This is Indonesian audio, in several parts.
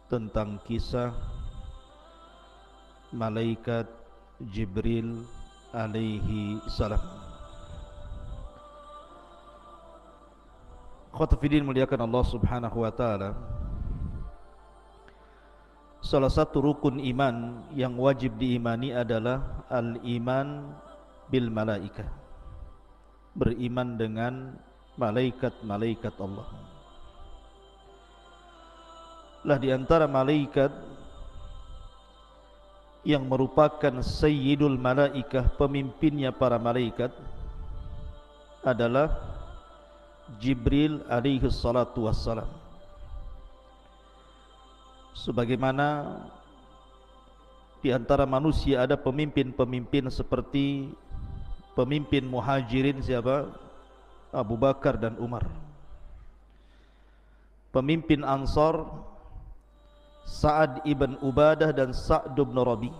Tentang kisah malaikat Jibril alaihi salam. Khotfidin muliakan Allah subhanahu wa ta'ala. Salah satu rukun iman yang wajib diimani adalah al-iman bil malaikah, beriman dengan malaikat-malaikat Allah. Lah di antara malaikat yang merupakan sayyidul malaikah, pemimpinnya para malaikat, adalah Jibril alaihi salatu wassalam. Sebagaimana di antara manusia ada pemimpin-pemimpin seperti pemimpin muhajirin siapa? Abu Bakar dan Umar. Pemimpin Ansar Sa'ad ibn Ubadah dan Sa'd ibn Rabi.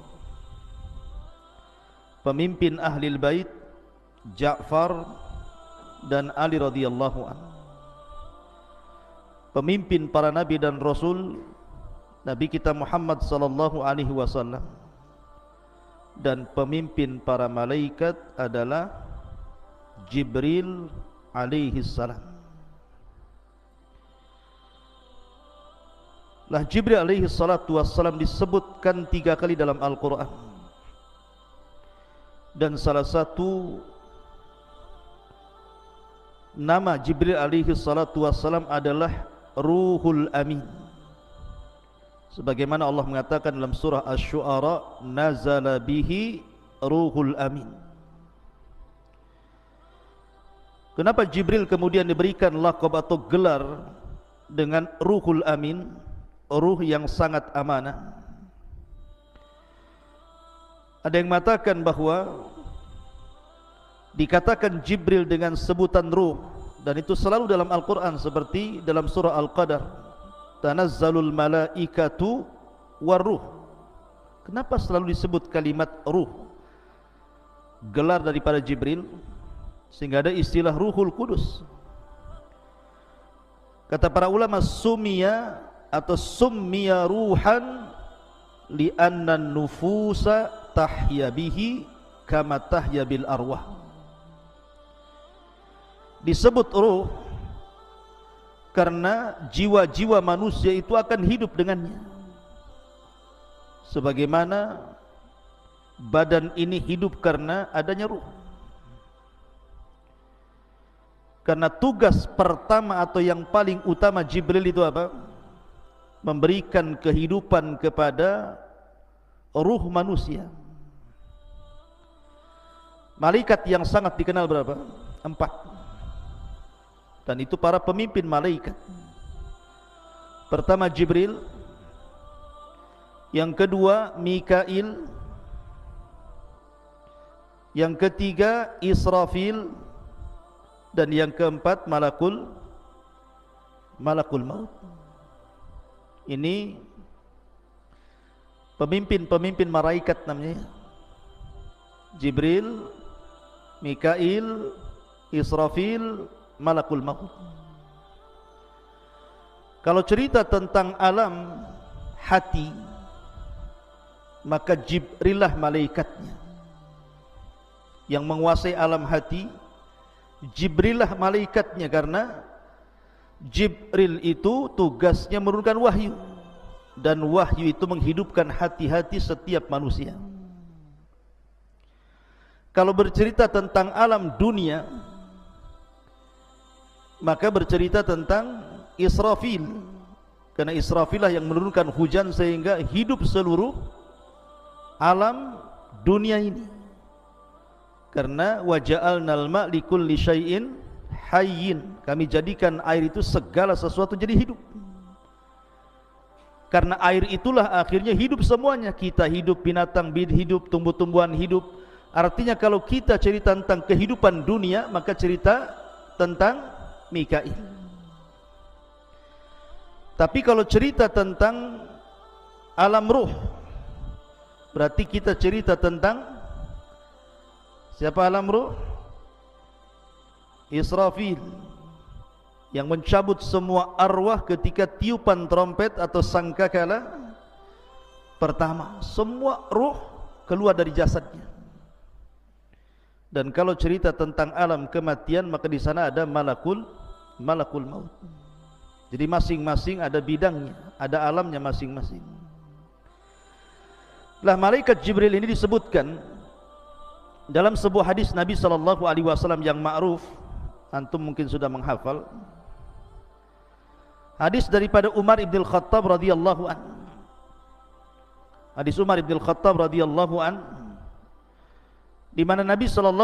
Pemimpin Ahlil Bait Ja'far dan Ali radhiyallahu anhu. Pemimpin para nabi dan rasul Nabi kita Muhammad sallallahu alaihi wasallam. Dan pemimpin para malaikat adalah Jibril alaihi salam. Lah Jibril alaihi salatu wassalam disebutkan 3 kali dalam Al-Quran. Dan salah satu nama Jibril alaihi salatu wassalam adalah Ruhul Amin. Sebagaimana Allah mengatakan dalam surah Asy-Syu'ara, nazala bihi Ruhul Amin. Kenapa Jibril kemudian diberikan laqab atau gelar dengan Ruhul Amin? Ruh yang sangat amanah. Ada yang mengatakan bahwa dikatakan Jibril dengan sebutan ruh, dan itu selalu dalam Al-Quran, seperti dalam surah Al-Qadar, tanazzalul malaikatu waruh. Kenapa selalu disebut kalimat ruh, gelar daripada Jibril, sehingga ada istilah Ruhul Kudus? Kata para ulama, summiya atau summiya ruhan li'anna nufusa tahya bihi kama tahya bil arwah. Disebut ruh karena jiwa-jiwa manusia itu akan hidup dengannya, sebagaimana badan ini hidup karena adanya ruh. Karena tugas pertama atau yang paling utama Jibril itu apa? Memberikan kehidupan kepada ruh manusia. Malaikat yang sangat dikenal berapa? 4. Dan itu para pemimpin malaikat. Pertama Jibril, yang kedua Mikail, yang ketiga Israfil, dan yang keempat Malakul Maut. Ini pemimpin-pemimpin malaikat namanya: Jibril, Mikail, Israfil, Malakul Maut. Kalau cerita tentang alam hati, maka Jibril lah malaikatnya yang menguasai alam hati. Jibril lah malaikatnya, karena Jibril itu tugasnya menurunkan wahyu, dan wahyu itu menghidupkan hati-hati setiap manusia. Kalau bercerita tentang alam dunia, maka bercerita tentang Israfil, karena Israfil lah yang menurunkan hujan sehingga hidup seluruh alam dunia ini. Karena waja'alnal ma' likulli syai'in hayyin, kami jadikan air itu segala sesuatu jadi hidup. Karena air itulah akhirnya hidup semuanya. Kita hidup, binatang hidup, tumbuh-tumbuhan hidup. Artinya kalau kita cerita tentang kehidupan dunia, maka cerita tentang Mikail. Tapi kalau cerita tentang alam ruh, berarti kita cerita tentang siapa alam ruh? Israfil, yang mencabut semua arwah ketika tiupan trompet atau sangkakala pertama. Semua ruh keluar dari jasadnya. Dan kalau cerita tentang alam kematian, maka di sana ada malakul maut. Jadi masing-masing ada bidangnya, ada alamnya masing-masing. Lah malaikat Jibril ini disebutkan dalam sebuah hadis Nabi SAW yang ma'ruf, antum mungkin sudah menghafal. Hadis daripada Umar ibn al-Khattab radhiyallahu an. Hadis Umar ibn al-Khattab radhiyallahu an, di mana Nabi SAW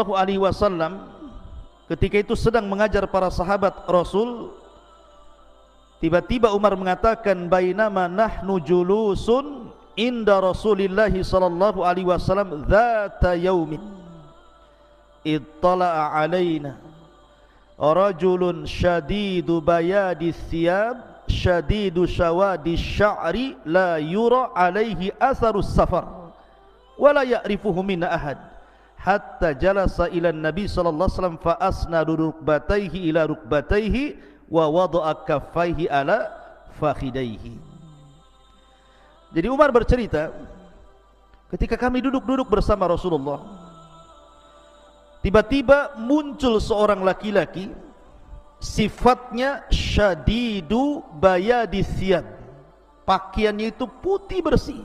ketika itu sedang mengajar para sahabat Rasul. Tiba-tiba Umar mengatakan, bainama nahnu julusun inda Rasulillahi sallallahu alaihi wasallam dzata yaumin ittala'a alaina rajulun syadidu bayadi thiyab syadidu syawadi sya'ri la yura alaihi atharus safar wa la ya'rifuhu minna ahad hatta jalasa ila nabi sallallahu alaihi wasallam fa asnadu rukbatayhi ila rukbatayhi wa wada'a kaffaihi ala fakhidaihi. Jadi Umar bercerita, ketika kami duduk-duduk bersama Rasulullah, tiba-tiba muncul seorang laki-laki, sifatnya syadidu bayadi thiyab, pakaiannya itu putih bersih.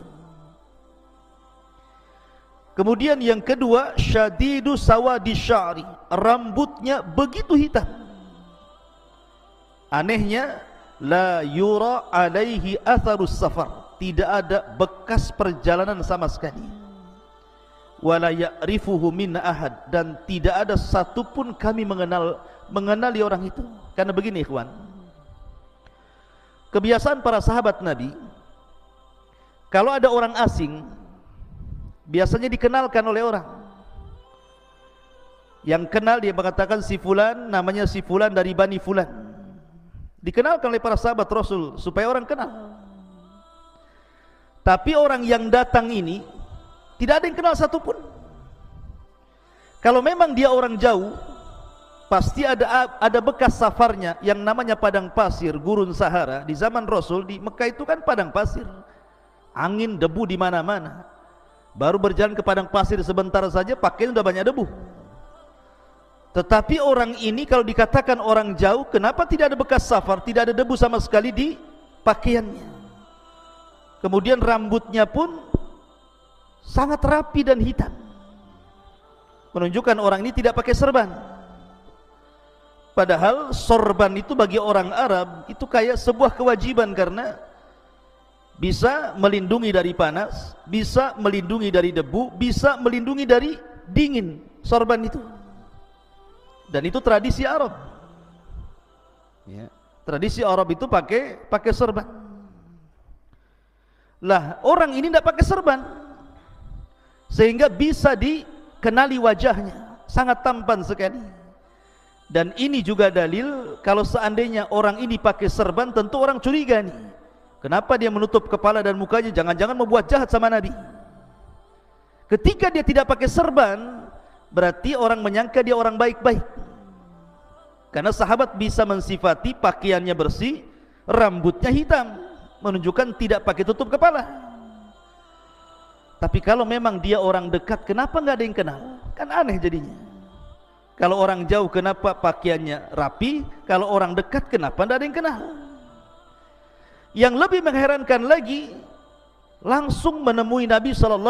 Kemudian yang kedua, syadidu sawadi sya'ri, rambutnya begitu hitam. Anehnya, la yura alaihi atharus safar, tidak ada bekas perjalanan sama sekali. Wala ya'rifuhu minna ahad, dan tidak ada satupun kami mengenali orang itu. Karena begini ikhwan, kebiasaan para sahabat Nabi, kalau ada orang asing, biasanya dikenalkan oleh orang. Yang kenal dia mengatakan si fulan, namanya si fulan dari Bani Fulan. Dikenalkan oleh para sahabat Rasul supaya orang kenal. Tapi orang yang datang ini tidak ada yang kenal satupun. Kalau memang dia orang jauh, pasti ada bekas safarnya yang namanya padang pasir, gurun Sahara. Di zaman Rasul di Mekah itu kan padang pasir, angin, debu di mana-mana. Baru berjalan ke padang pasir sebentar saja pakaian sudah banyak debu. Tetapi orang ini kalau dikatakan orang jauh, kenapa tidak ada bekas safar, tidak ada debu sama sekali di pakaiannya. Kemudian rambutnya pun sangat rapi dan hitam, menunjukkan orang ini tidak pakai serban. Padahal sorban itu bagi orang Arab itu kayak sebuah kewajiban, karena bisa melindungi dari panas, bisa melindungi dari debu, bisa melindungi dari dingin, sorban itu. Dan itu tradisi Arab ya. Tradisi Arab itu pakai serban. Lah orang ini tidak pakai serban, sehingga bisa dikenali wajahnya, sangat tampan sekali. Dan ini juga dalil kalau seandainya orang ini pakai serban, tentu orang curiga nih, kenapa dia menutup kepala dan mukanya, jangan-jangan membuat jahat sama Nabi. Ketika dia tidak pakai serban, berarti orang menyangka dia orang baik-baik. Karena sahabat bisa mensifati pakaiannya bersih, rambutnya hitam, menunjukkan tidak pakai tutup kepala. Tapi kalau memang dia orang dekat, kenapa nggak ada yang kenal? Kan aneh jadinya. Kalau orang jauh kenapa pakaiannya rapi, kalau orang dekat kenapa nggak ada yang kenal? Yang lebih mengherankan lagi, langsung menemui Nabi SAW,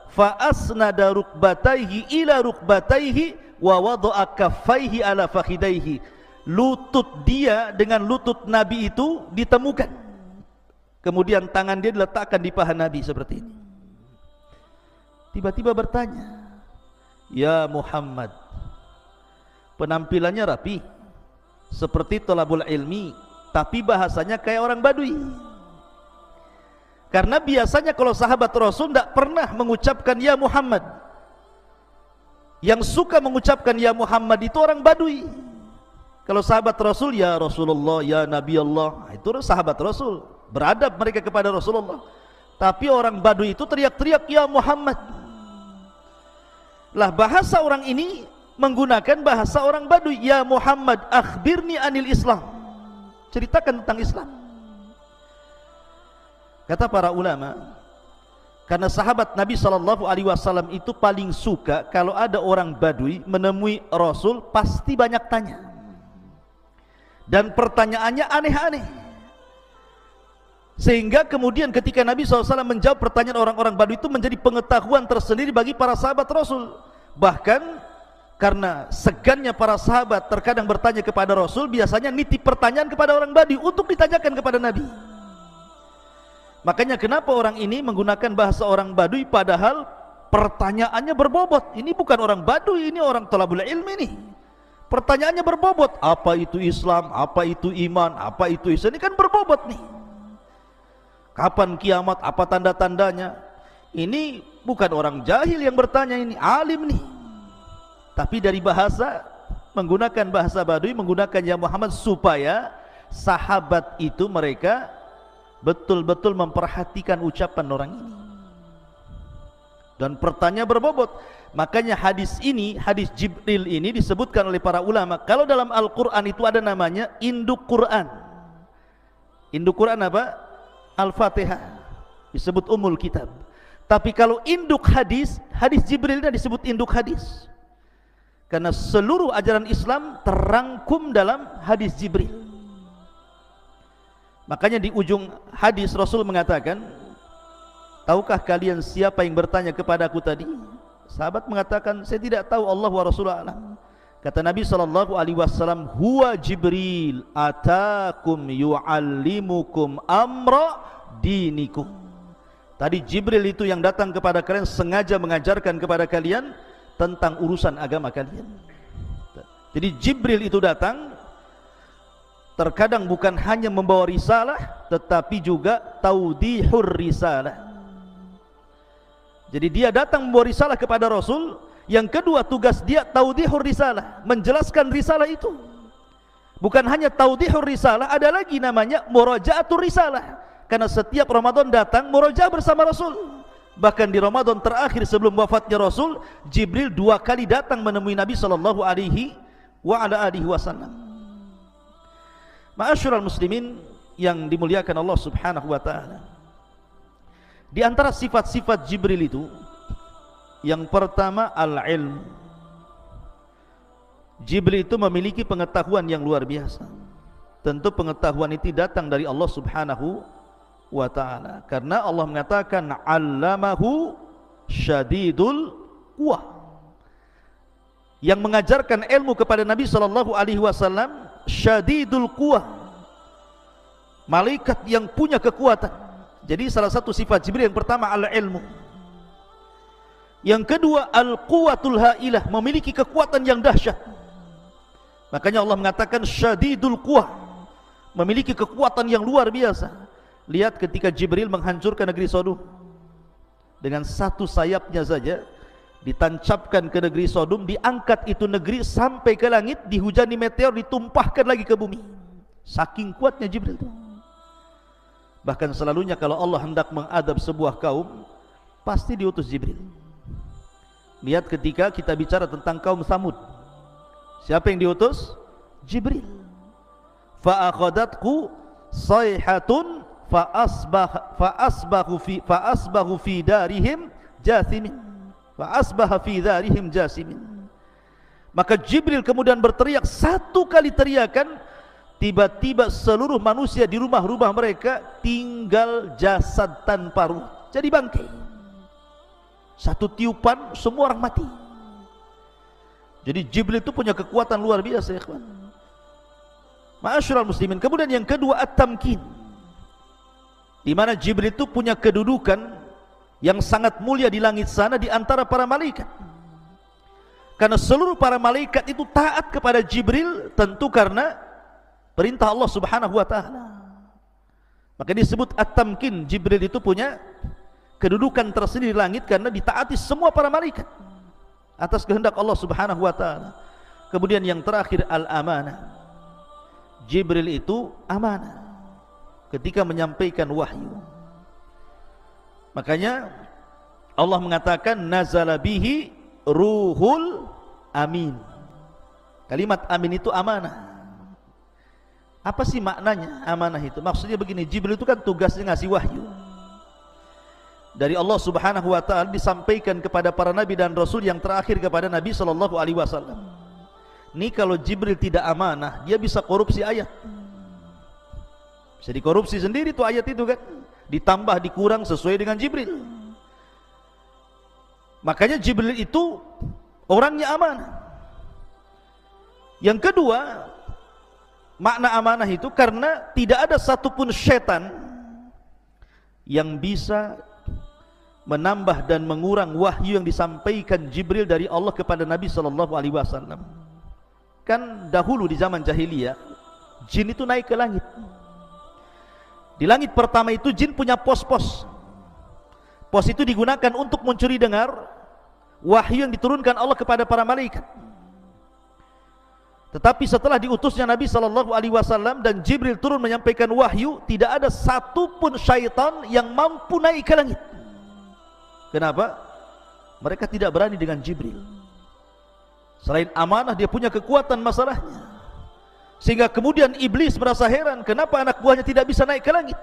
fa asnada rukbatayhi ila rukbatayhi wa wada'a kaffaihi ala fakhidaihi. Lutut dia dengan lutut Nabi itu ditemukan, kemudian tangan dia diletakkan di paha Nabi seperti ini. Tiba-tiba bertanya, ya Muhammad, penampilannya rapi seperti thalabul ilmi, tapi bahasanya kayak orang Badui. Karena biasanya kalau sahabat Rasul tidak pernah mengucapkan ya Muhammad. Yang suka mengucapkan ya Muhammad itu orang Badui. Kalau sahabat Rasul ya Rasulullah, ya Nabi Allah, itu sahabat Rasul, beradab mereka kepada Rasulullah. Tapi orang Badui itu teriak-teriak ya Muhammad. Lah bahasa orang ini menggunakan bahasa orang Badui. Ya Muhammad, akhbirni anil Islam, ceritakan tentang Islam. Kata para ulama, karena sahabat Nabi SAW itu paling suka kalau ada orang Badui menemui Rasul pasti banyak tanya, dan pertanyaannya aneh-aneh, sehingga kemudian ketika Nabi SAW menjawab pertanyaan orang-orang Badui itu menjadi pengetahuan tersendiri bagi para sahabat Rasul. Bahkan karena segannya para sahabat terkadang bertanya kepada Rasul, biasanya nitip pertanyaan kepada orang Badui untuk ditanyakan kepada Nabi. Makanya kenapa orang ini menggunakan bahasa orang Badui padahal pertanyaannya berbobot. Ini bukan orang Badui, ini orang thalabul ilmi nih. Pertanyaannya berbobot. Apa itu Islam? Apa itu iman? Apa itu Islam? Ini kan berbobot nih. Kapan kiamat? Apa tanda-tandanya? Ini bukan orang jahil yang bertanya, ini alim nih. Tapi dari bahasa, menggunakan bahasa Badui, menggunakan ya Muhammad, supaya sahabat itu mereka betul-betul memperhatikan ucapan orang ini. Dan pertanyaan berbobot. Makanya hadis ini, hadis Jibril ini disebutkan oleh para ulama, kalau dalam Al-Quran itu ada namanya induk Quran. Induk Quran apa? Al-Fatihah, disebut Ummul Kitab. Tapi kalau induk hadis, hadis Jibril ini disebut induk hadis, karena seluruh ajaran Islam terangkum dalam hadis Jibril. Makanya di ujung hadis Rasul mengatakan, tahukah kalian siapa yang bertanya kepadaku tadi? Sahabat mengatakan, saya tidak tahu, Allah wa Rasulullah alam. Kata Nabi SAW, huwa Jibril atakum yu'allimukum amra dinikum. Tadi Jibril itu yang datang kepada kalian, sengaja mengajarkan kepada kalian tentang urusan agama kalian. Jadi Jibril itu datang, terkadang bukan hanya membawa risalah, tetapi juga taudihur risalah. Jadi dia datang membawa risalah kepada Rasul. Yang kedua, tugas dia taudihur risalah, menjelaskan risalah itu. Bukan hanya taudihur risalah, ada lagi namanya muraja'atur risalah. Karena setiap Ramadan datang murajaah bersama Rasul. Bahkan di Ramadan terakhir sebelum wafatnya Rasul, Jibril 2 kali datang menemui Nabi sallallahu alaihi wasallam. Ma'asyiral muslimin yang dimuliakan Allah Subhanahu wa taala. Di antara sifat-sifat Jibril itu, yang pertama al-ilm. Jibril itu memiliki pengetahuan yang luar biasa. Tentu pengetahuan itu datang dari Allah Subhanahu wa ta'ala, karena Allah mengatakan allamahu syadidul quwah. Yang mengajarkan ilmu kepada Nabi sallallahu alaihi wasallam syadidul quwah, malaikat yang punya kekuatan. Jadi salah satu sifat Jibril yang pertama al-ilmu. Yang kedua al-quwatul hailah, memiliki kekuatan yang dahsyat. Makanya Allah mengatakan syadidul quwah, memiliki kekuatan yang luar biasa. Lihat ketika Jibril menghancurkan negeri Sodom, dengan satu sayapnya saja ditancapkan ke negeri Sodom, diangkat itu negeri sampai ke langit, dihujani meteor, ditumpahkan lagi ke bumi. Saking kuatnya Jibril itu. Bahkan selalunya kalau Allah hendak mengadab sebuah kaum, pasti diutus Jibril. Lihat ketika kita bicara tentang kaum Samud, siapa yang diutus? Jibril. Fa'akhadatku sayhatun fa'asbahu fi darihim jathimin. Fa'asbaha fi darihim jasimin. Maka Jibril kemudian berteriak, satu kali teriakan, tiba-tiba seluruh manusia di rumah-rumah mereka tinggal jasad tanpa ruh, jadi bangkai. Satu tiupan semua orang mati. Jadi Jibril itu punya kekuatan luar biasa, ya kawan. Ma'asyiral muslimin. Kemudian yang kedua at-tamkin, di mana Jibril itu punya kedudukan yang sangat mulia di langit sana di antara para malaikat. Karena seluruh para malaikat itu taat kepada Jibril tentu karena perintah Allah Subhanahu wa taala. Maka disebut at-tamkin, Jibril itu punya kedudukan tersendiri di langit karena ditaati semua para malaikat atas kehendak Allah Subhanahu wa taala. Kemudian yang terakhir al-amanah. Jibril itu amanah ketika menyampaikan wahyu. Makanya Allah mengatakan nazala bihi ruhul amin. Kalimat amin itu amanah. Apa sih maknanya amanah itu? Maksudnya begini, Jibril itu kan tugasnya ngasih wahyu dari Allah Subhanahu wa taala, disampaikan kepada para nabi dan rasul, yang terakhir kepada Nabi sallallahu alaihi wasallam. Ini kalau Jibril tidak amanah, dia bisa korupsi ayat. Bisa dikorupsi sendiri tuh ayat itu kan, ditambah dikurang sesuai dengan Jibril. Makanya Jibril itu orangnya amanah. Yang kedua, makna amanah itu karena tidak ada satupun syaitan yang bisa menambah dan mengurang wahyu yang disampaikan Jibril dari Allah kepada Nabi sallallahu alaihi wasallam. Kan dahulu di zaman jahiliyah, jin itu naik ke langit. Di langit pertama itu jin punya pos-pos. Pos itu digunakan untuk mencuri dengar wahyu yang diturunkan Allah kepada para malaikat. Tetapi setelah diutusnya Nabi sallallahu alaihi wasallam dan Jibril turun menyampaikan wahyu, tidak ada satupun syaitan yang mampu naik ke langit. Kenapa? Mereka tidak berani dengan Jibril. Selain amanah, dia punya kekuatan masalahnya. Sehingga kemudian iblis merasa heran, kenapa anak buahnya tidak bisa naik ke langit?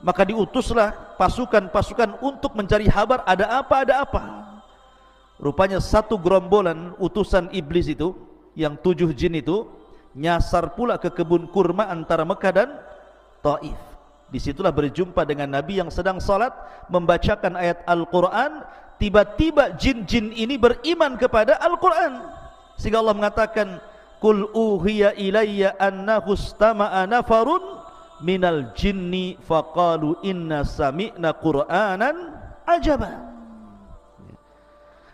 Maka diutuslah pasukan-pasukan untuk mencari kabar, ada apa. Rupanya satu gerombolan utusan iblis itu, yang 7 jin itu, nyasar pula ke kebun kurma antara Mekah dan Taif. Disitulah berjumpa dengan Nabi yang sedang salat membacakan ayat Al-Quran. Tiba-tiba jin-jin ini beriman kepada Al-Quran, sehingga Allah mengatakan, Qul uhiya ilayya annahu istama'a nafarun minal jinni faqalu inna sami'na qur'anan ajaba.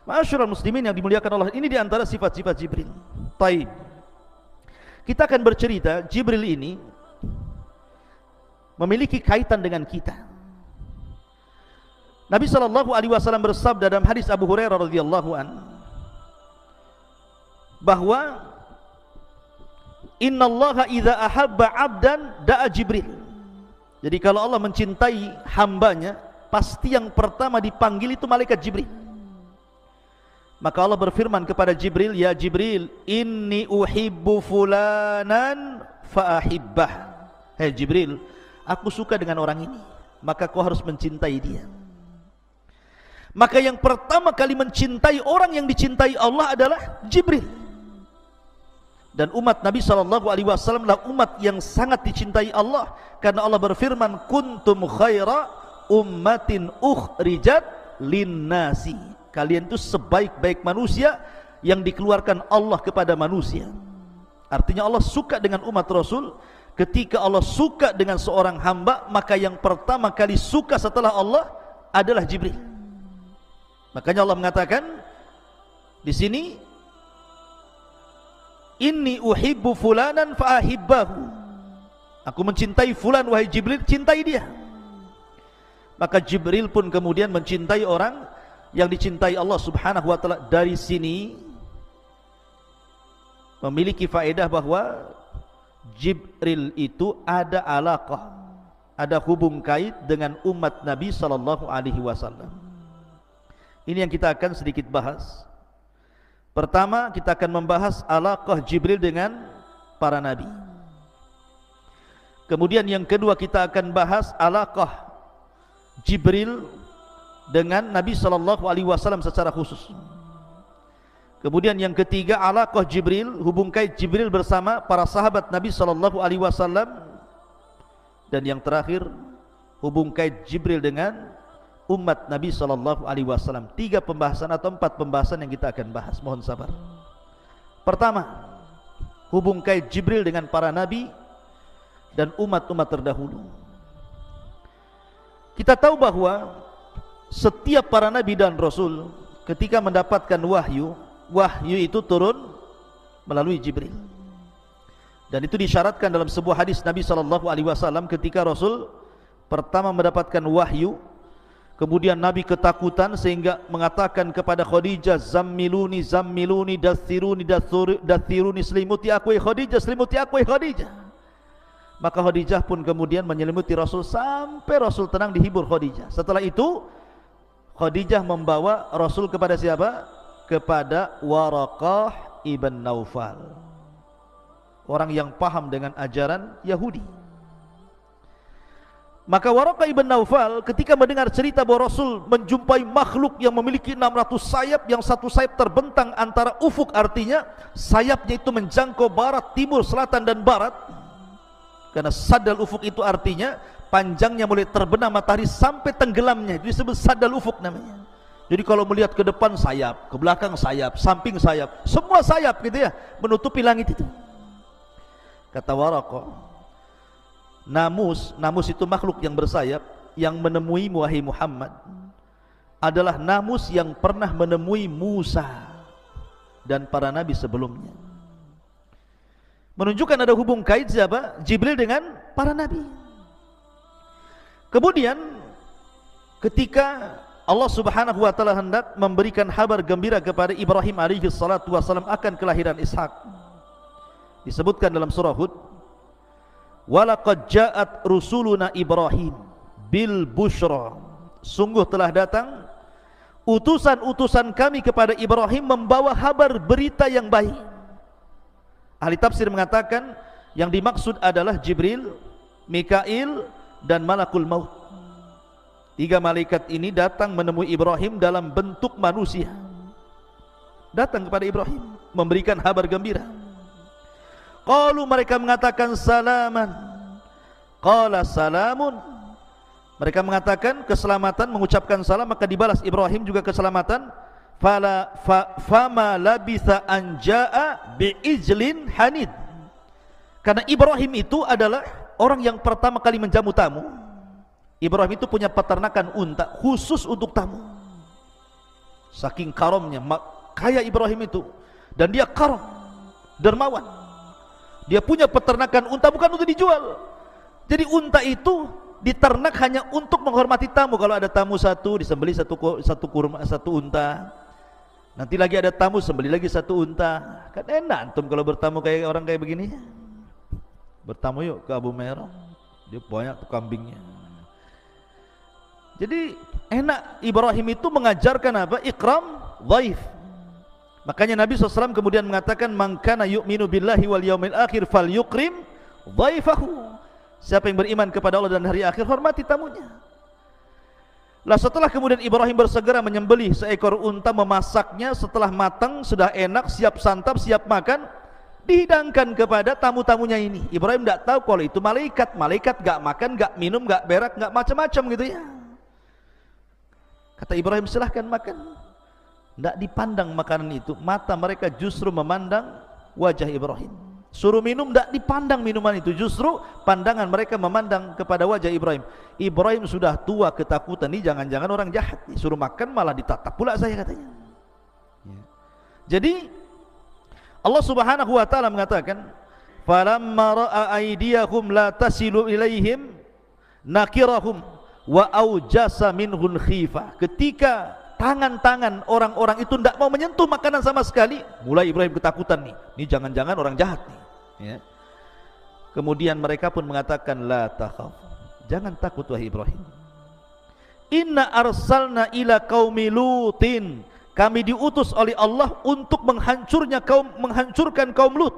Ma'asyiral muslimin yang dimuliakan Allah, ini diantara sifat-sifat Jibril. Taib. Kita akan bercerita, Jibril ini memiliki kaitan dengan kita. Nabi sallallahu alaihi wasallam bersabda dalam hadis Abu Hurairah radhiyallahu an, bahwa innallaha idza ahabba 'abdan da'a Jibril. Jadi kalau Allah mencintai hambanya, pasti yang pertama dipanggil itu malaikat Jibril. Maka Allah berfirman kepada Jibril, ya Jibril, inni uhibbu fulanan fa'ahibbah. Hei Jibril, aku suka dengan orang ini, maka kau harus mencintai dia. Maka yang pertama kali mencintai orang yang dicintai Allah adalah Jibril. Dan umat Nabi SAW adalah umat yang sangat dicintai Allah, karena Allah berfirman, kuntum khaira ummatin ukhrijat linnasi. Kalian itu sebaik-baik manusia yang dikeluarkan Allah kepada manusia. Artinya Allah suka dengan umat Rasul. Ketika Allah suka dengan seorang hamba, maka yang pertama kali suka setelah Allah adalah Jibril. Makanya Allah mengatakan di sini, inni uhibbu fulanan fa'ahibbahu. Aku mencintai fulan, wahai Jibril, cintai dia. Maka Jibril pun kemudian mencintai orang yang dicintai Allah Subhanahu wa taala. Dari sini memiliki faedah bahwa Jibril itu ada alaqah, ada hubung kait dengan umat Nabi sallallahu alaihi wasallam. Ini yang kita akan sedikit bahas. Pertama, kita akan membahas alaqah Jibril dengan para nabi. Kemudian yang kedua, kita akan bahas alaqah Jibril dengan Nabi sallallahu alaihi wasallam secara khusus. Kemudian yang ketiga, alaqah Jibril, hubung kait Jibril bersama para sahabat Nabi sallallahu alaihi wasallam. Dan yang terakhir, hubung kait Jibril dengan umat Nabi sallallahu alaihi wasallam. 3 pembahasan atau 4 pembahasan yang kita akan bahas. Mohon sabar. Pertama, hubung kait Jibril dengan para nabi dan umat-umat terdahulu. Kita tahu bahwa setiap para nabi dan rasul ketika mendapatkan wahyu, wahyu itu turun melalui Jibril. Dan itu disyaratkan dalam sebuah hadis Nabi SAW ketika Rasul pertama mendapatkan wahyu, kemudian Nabi ketakutan sehingga mengatakan kepada Khadijah, zammiluni zammiluni dathiruni dathiruni, selimuti aku Khadijah, selimuti aku Khadijah. Maka Khadijah pun kemudian menyelimuti Rasul sampai Rasul tenang, dihibur Khadijah. Setelah itu Khadijah membawa Rasul kepada siapa? Kepada Waraqah ibn Naufal, orang yang paham dengan ajaran Yahudi. Maka Waraqah ibn Naufal ketika mendengar cerita bahwa Rasul menjumpai makhluk yang memiliki 600 sayap, yang satu sayap terbentang antara ufuk, artinya sayapnya itu menjangkau barat, timur, selatan dan barat. Karena sadal ufuk itu artinya panjangnya mulai terbenam matahari sampai tenggelamnya, itu disebut sadal ufuk namanya. Jadi kalau melihat ke depan sayap, ke belakang sayap, samping sayap, semua sayap gitu ya, menutupi langit itu. Kata Waraqah, namus itu makhluk yang bersayap yang menemui wahai Muhammad adalah namus yang pernah menemui Musa dan para nabi sebelumnya. Menunjukkan ada hubung kait siapa? Jibril dengan para nabi. Kemudian ketika Allah Subhanahu wa taala hendak memberikan kabar gembira kepada Ibrahim alaihi salatu wasallam akan kelahiran Ishak, disebutkan dalam surah Hud, walaqad ja'at rusuluna Ibrahim bil busyra, sungguh telah datang utusan-utusan kami kepada Ibrahim membawa kabar berita yang baik. Ahli tafsir mengatakan yang dimaksud adalah Jibril, Mikail dan Malakul Maut. 3 malaikat ini datang menemui Ibrahim dalam bentuk manusia, datang kepada Ibrahim memberikan kabar gembira. Qalu, mereka mengatakan salaman. Qala salamun, mereka mengatakan keselamatan, mengucapkan salam, maka dibalas Ibrahim juga keselamatan. Fama labitha anja'a bi'ijlin hanid, karena Ibrahim itu adalah orang yang pertama kali menjamu tamu. Ibrahim itu punya peternakan unta khusus untuk tamu. Saking karamnya, kaya Ibrahim itu, dan dia karam, dermawan. Dia punya peternakan unta bukan untuk dijual. Jadi unta itu diternak hanya untuk menghormati tamu. Kalau ada tamu satu, disembelih satu unta. Nanti lagi ada tamu, sembelih lagi satu unta. Kan enak antum kalau bertamu kayak orang kayak begini. Bertamu yuk ke Abu Merah, dia banyak tuh kambingnya. Jadi enak. Ibrahim itu mengajarkan apa? Ikram dhaif. Makanya Nabi SAW kemudian mengatakan, man kana yu'minu billahi wal yaumil akhir falyukrim dhaifahu. Siapa yang beriman kepada Allah dan hari akhir, hormati tamunya. Lah setelah kemudian Ibrahim bersegera menyembelih seekor unta, memasaknya, setelah matang, sudah enak, siap santap, siap makan, dihidangkan kepada tamu-tamunya ini. Ibrahim tidak tahu kalau itu malaikat. Malaikat gak makan, gak minum, gak berak, gak macam-macam gitu ya. Kata Ibrahim, silahkan makan. Tidak dipandang makanan itu, mata mereka justru memandang wajah Ibrahim. Suruh minum, tidak dipandang minuman itu, justru pandangan mereka memandang kepada wajah Ibrahim. Ibrahim sudah tua, ketakutan, ini jangan-jangan orang jahat, suruh makan malah ditatap pula saya, katanya. Jadi Allah Subhanahu wa taala mengatakan, falamma ra'a aydiyahum la tasilu ilaihim nakirahum wa aujasa minhul khifah. Ketika tangan-tangan orang-orang itu tidak mau menyentuh makanan sama sekali, mulai Ibrahim ketakutan nih. Ini jangan-jangan orang jahat nih. Ya. Kemudian mereka pun mengatakan, la takhaf, jangan takut wahai Ibrahim. Inna arsalna ila qaumi Lutin, kami diutus oleh Allah untuk menghancurkan kaum Lut.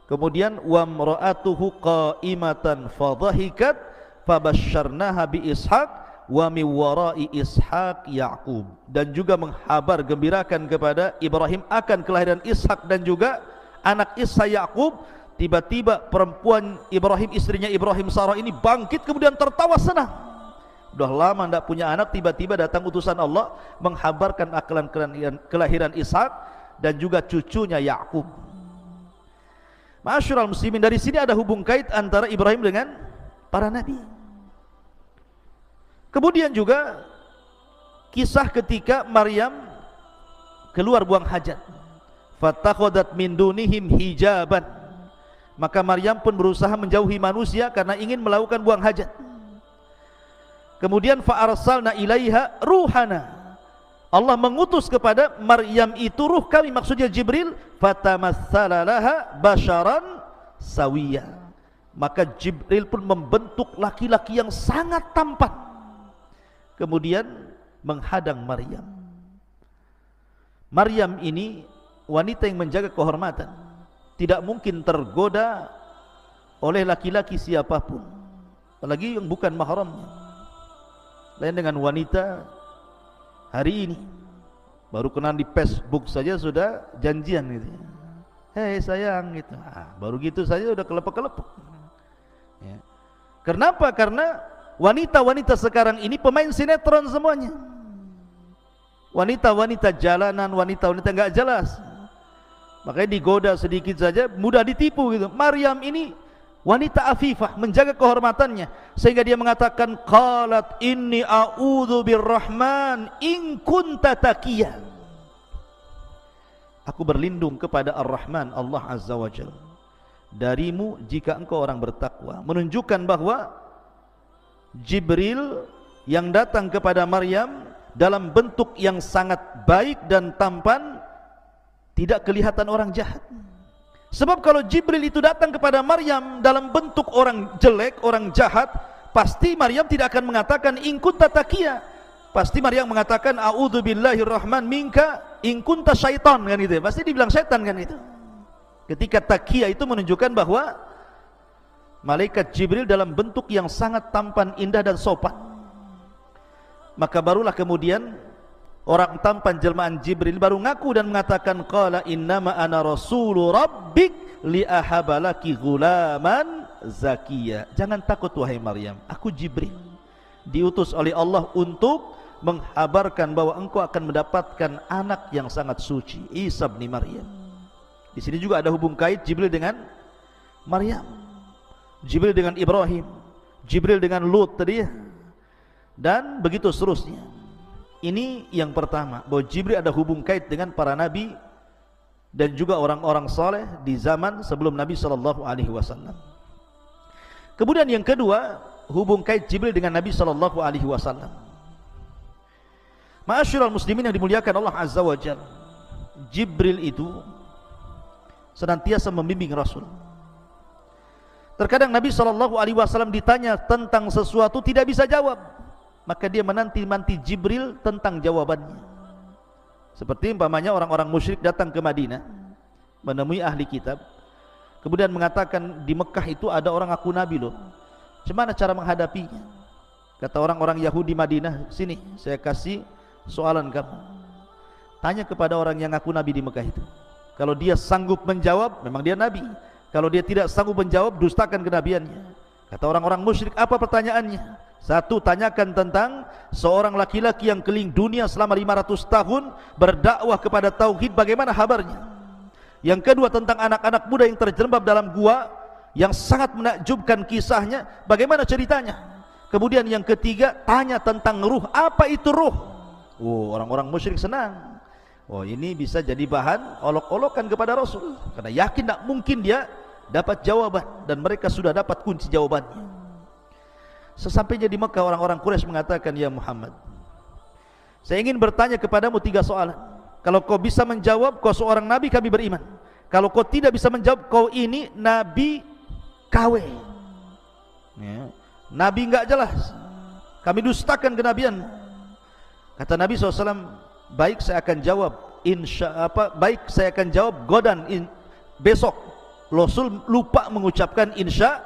Kemudian wa mra'atuhu qa'imatan fadhahikat fabasyarnaha bi Ishaq wa min wara'i Ishaq Yaqub, dan juga menghabar gembirakan kepada Ibrahim akan kelahiran Ishak dan juga anak Ishak Yaqub. Tiba-tiba perempuan Ibrahim, istrinya Ibrahim, Sarah ini bangkit kemudian tertawa senang. Udah lama tidak punya anak, tiba-tiba datang utusan Allah menghabarkan akan kelahiran Ishak dan juga cucunya Yaqub. Ma'asyiral muslimin, dari sini ada hubung kait antara Ibrahim dengan para nabi. Kemudian juga kisah ketika Maryam keluar buang hajat. Fatakhadat min dunihim hijaban, maka Maryam pun berusaha menjauhi manusia karena ingin melakukan buang hajat. Kemudian fa arsalna ilaiha ruhana, Allah mengutus kepada Maryam itu ruh kami, maksudnya Jibril. Fatamassala laha basharan sawiya, maka Jibril pun membentuk laki-laki yang sangat tampan, kemudian menghadang Maryam. Maryam ini wanita yang menjaga kehormatan, tidak mungkin tergoda oleh laki-laki siapapun, apalagi yang bukan mahramnya. Lain dengan wanita hari ini, baru kenal di Facebook saja sudah janjian gitu. Hei sayang gitu. Baru gitu saja udah kelepek-kelepek. Ya. Kenapa? Karena wanita-wanita sekarang ini pemain sinetron semuanya. Wanita-wanita jalanan, wanita-wanita enggak jelas. Makanya digoda sedikit saja mudah ditipu gitu. Maryam ini wanita afifah, menjaga kehormatannya, sehingga dia mengatakan qalat inni a'udzu birrahman in kunta taqiyya, aku berlindung kepada Ar-Rahman, Allah Azza wa Jalla, darimu jika engkau orang bertakwa. Menunjukkan bahwa Jibril yang datang kepada Maryam dalam bentuk yang sangat baik dan tampan, tidak kelihatan orang jahat. Sebab kalau Jibril itu datang kepada Maryam dalam bentuk orang jelek, orang jahat, pasti Maryam tidak akan mengatakan in kunta taqiyya. Pasti Maryam mengatakan a'udzubillahirrahman minka in kunta syaitan, kan gitu. Pasti dibilang setan kan itu. Ketika taqiyya itu menunjukkan bahwa malaikat Jibril dalam bentuk yang sangat tampan, indah dan sopan. Maka barulah kemudian orang tampan jelmaan Jibril baru ngaku dan mengatakan qala innama ana rasulu rabbik li ahabalaki ghulaman zakiya. Jangan takut wahai Maryam, aku Jibril diutus oleh Allah untuk menghabarkan bahwa engkau akan mendapatkan anak yang sangat suci, Isa bin Maryam. Di sini juga ada hubung kait Jibril dengan Maryam, Jibril dengan Ibrahim, Jibril dengan Lut tadi ya, dan begitu seterusnya. Ini yang pertama, bahwa Jibril ada hubung kait dengan para nabi dan juga orang-orang saleh di zaman sebelum Nabi SAW. Kemudian yang kedua, hubung kait Jibril dengan Nabi SAW. Ma'asyiral muslimin yang dimuliakan Allah Azza wa Jalla, Jibril itu senantiasa membimbing Rasul. Terkadang Nabi SAW ditanya tentang sesuatu tidak bisa jawab, maka dia menanti-nanti Jibril tentang jawabannya. Seperti umpamanya orang-orang musyrik datang ke Madinah menemui ahli kitab, kemudian mengatakan di Mekah itu ada orang ngaku nabi loh, bagaimana cara menghadapinya? Kata orang-orang Yahudi Madinah, sini saya kasih soalan kamu, tanya kepada orang yang ngaku nabi di Mekah itu. Kalau dia sanggup menjawab, memang dia nabi. Kalau dia tidak sanggup menjawab, dustakan kenabiannya. Kata orang-orang musyrik, apa pertanyaannya? Satu, tanyakan tentang seorang laki-laki yang keliling dunia selama 500 tahun berdakwah kepada tauhid, bagaimana kabarnya? Yang kedua, tentang anak-anak muda yang terjerembab dalam gua yang sangat menakjubkan kisahnya, bagaimana ceritanya? Kemudian yang ketiga, tanya tentang ruh, apa itu ruh? Oh, orang-orang musyrik senang. Oh, ini bisa jadi bahan olok-olokan kepada Rasul, karena yakin tak mungkin dia dapat jawaban, dan mereka sudah dapat kunci jawabannya. Sesampainya di Mekah, orang-orang Quraisy mengatakan, ya Muhammad, saya ingin bertanya kepadamu 3 soalan. Kalau kau bisa menjawab, kau seorang nabi, kami beriman. Kalau kau tidak bisa menjawab, kau ini nabi KW ya, nabi enggak jelas, kami dustakan kenabian. Kata Nabi SAW, baik saya akan jawab, baik saya akan jawab godan besok. Rasul lupa mengucapkan insya